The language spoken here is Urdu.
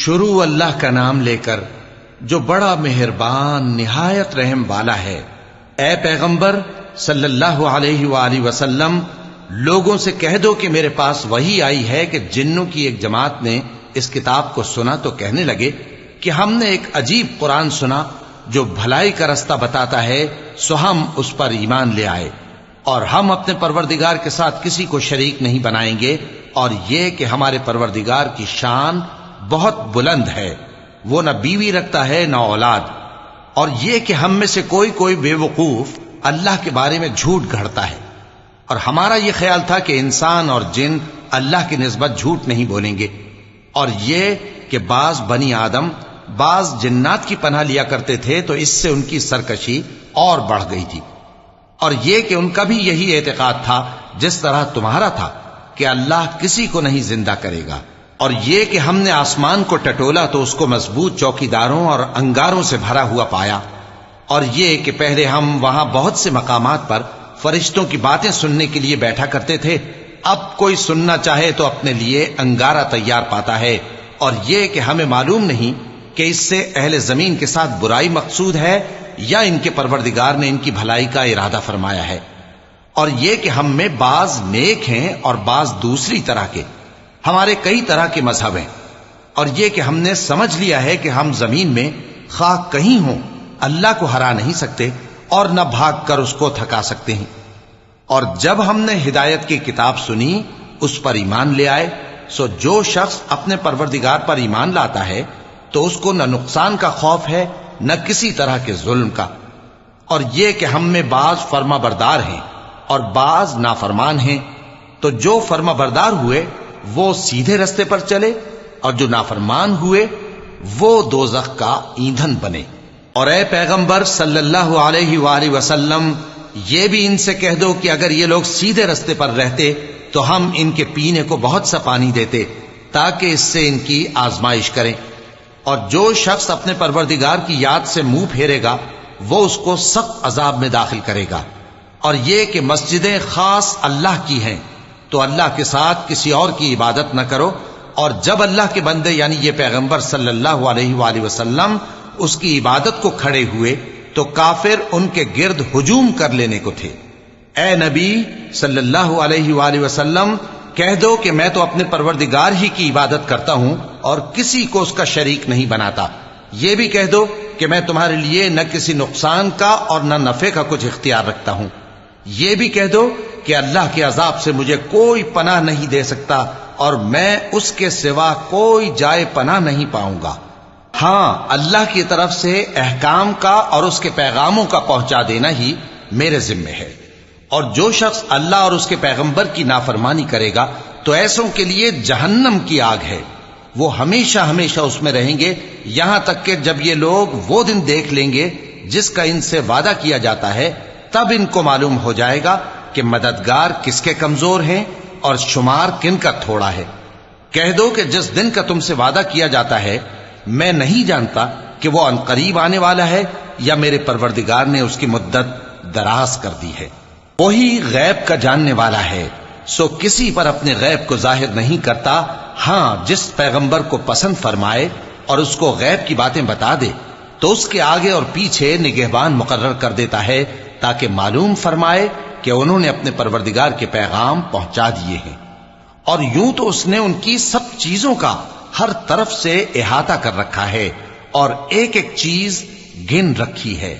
شروع اللہ کا نام لے کر جو بڑا مہربان نہایت رحم والا ہے۔ اے پیغمبر صلی اللہ علیہ وآلہ وسلم، لوگوں سے کہہ دو کہ میرے پاس وحی آئی ہے کہ جنوں کی ایک جماعت نے اس کتاب کو سنا تو کہنے لگے کہ ہم نے ایک عجیب قرآن سنا جو بھلائی کا رستہ بتاتا ہے، سو ہم اس پر ایمان لے آئے، اور ہم اپنے پروردگار کے ساتھ کسی کو شریک نہیں بنائیں گے، اور یہ کہ ہمارے پروردگار کی شان بہت بلند ہے، وہ نہ بیوی رکھتا ہے نہ اولاد، اور یہ کہ ہم میں سے کوئی بے وقوف اللہ کے بارے میں جھوٹ گھڑتا ہے، اور ہمارا یہ خیال تھا کہ انسان اور جن اللہ کی نسبت جھوٹ نہیں بولیں گے، اور یہ کہ بعض بنی آدم بعض جنات کی پناہ لیا کرتے تھے تو اس سے ان کی سرکشی اور بڑھ گئی تھی، اور یہ کہ ان کا بھی یہی اعتقاد تھا جس طرح تمہارا تھا کہ اللہ کسی کو نہیں زندہ کرے گا، اور یہ کہ ہم نے آسمان کو ٹٹولا تو اس کو مضبوط چوکیداروں اور انگاروں سے بھرا ہوا پایا، اور یہ کہ پہلے ہم وہاں بہت سے مقامات پر فرشتوں کی باتیں سننے کے لیے بیٹھا کرتے تھے، اب کوئی سننا چاہے تو اپنے لیے انگارہ تیار پاتا ہے، اور یہ کہ ہمیں معلوم نہیں کہ اس سے اہل زمین کے ساتھ برائی مقصود ہے یا ان کے پروردگار نے ان کی بھلائی کا ارادہ فرمایا ہے، اور یہ کہ ہم میں بعض نیک ہیں اور بعض دوسری طرح کے، ہمارے کئی طرح کے مذہب ہیں، اور یہ کہ ہم نے سمجھ لیا ہے کہ ہم زمین میں خواہ کہیں ہوں اللہ کو ہرا نہیں سکتے اور نہ بھاگ کر اس کو تھکا سکتے ہیں، اور جب ہم نے ہدایت کی کتاب سنی اس پر ایمان لے آئے، سو جو شخص اپنے پروردگار پر ایمان لاتا ہے تو اس کو نہ نقصان کا خوف ہے نہ کسی طرح کے ظلم کا، اور یہ کہ ہم میں بعض فرما بردار ہیں اور بعض نافرمان ہیں، تو جو فرما بردار ہوئے وہ سیدھے رستے پر چلے، اور جو نافرمان ہوئے وہ دوزخ کا ایندھن بنے۔ اور اے پیغمبر صلی اللہ علیہ وآلہ وسلم، یہ بھی ان سے کہہ دو کہ اگر یہ لوگ سیدھے رستے پر رہتے تو ہم ان کے پینے کو بہت سا پانی دیتے تاکہ اس سے ان کی آزمائش کریں، اور جو شخص اپنے پروردگار کی یاد سے منہ پھیرے گا وہ اس کو سخت عذاب میں داخل کرے گا، اور یہ کہ مسجدیں خاص اللہ کی ہیں تو اللہ کے ساتھ کسی اور کی عبادت نہ کرو، اور جب اللہ کے بندے یعنی یہ پیغمبر صلی اللہ علیہ وآلہ وسلم اس کی عبادت کو کھڑے ہوئے تو کافر ان کے گرد ہجوم کر لینے کو تھے۔ اے نبی صلی اللہ علیہ وآلہ وسلم، کہہ دو کہ میں تو اپنے پروردگار ہی کی عبادت کرتا ہوں اور کسی کو اس کا شریک نہیں بناتا، یہ بھی کہہ دو کہ میں تمہارے لیے نہ کسی نقصان کا اور نہ نفع کا کچھ اختیار رکھتا ہوں، یہ بھی کہہ دو کہ اللہ کے عذاب سے مجھے کوئی پناہ نہیں دے سکتا اور میں اس کے سوا کوئی جائے پناہ نہیں پاؤں گا، ہاں اللہ کی طرف سے احکام کا اور اس کے پیغاموں کا پہنچا دینا ہی میرے ذمہ ہے، اور جو شخص اللہ اور اس کے پیغمبر کی نافرمانی کرے گا تو ایسوں کے لیے جہنم کی آگ ہے، وہ ہمیشہ ہمیشہ اس میں رہیں گے، یہاں تک کہ جب یہ لوگ وہ دن دیکھ لیں گے جس کا ان سے وعدہ کیا جاتا ہے، تب ان کو معلوم ہو جائے گا کہ مددگار کس کے کمزور ہیں اور شمار کن کا تھوڑا ہے۔ کہہ دو کہ جس دن کا تم سے وعدہ کیا جاتا ہے میں نہیں جانتا کہ وہ عنقریب آنے والا ہے یا میرے پروردگار نے اس کی مدت دراز کر دی ہے۔ وہی غیب کا جاننے والا ہے، سو کسی پر اپنے غیب کو ظاہر نہیں کرتا، ہاں جس پیغمبر کو پسند فرمائے اور اس کو غیب کی باتیں بتا دے تو اس کے آگے اور پیچھے نگہبان مقرر کر دیتا ہے تاکہ معلوم فرمائے کہ انہوں نے اپنے پروردگار کے پیغام پہنچا دیے ہیں، اور یوں تو اس نے ان کی سب چیزوں کا ہر طرف سے احاطہ کر رکھا ہے اور ایک ایک چیز گن رکھی ہے۔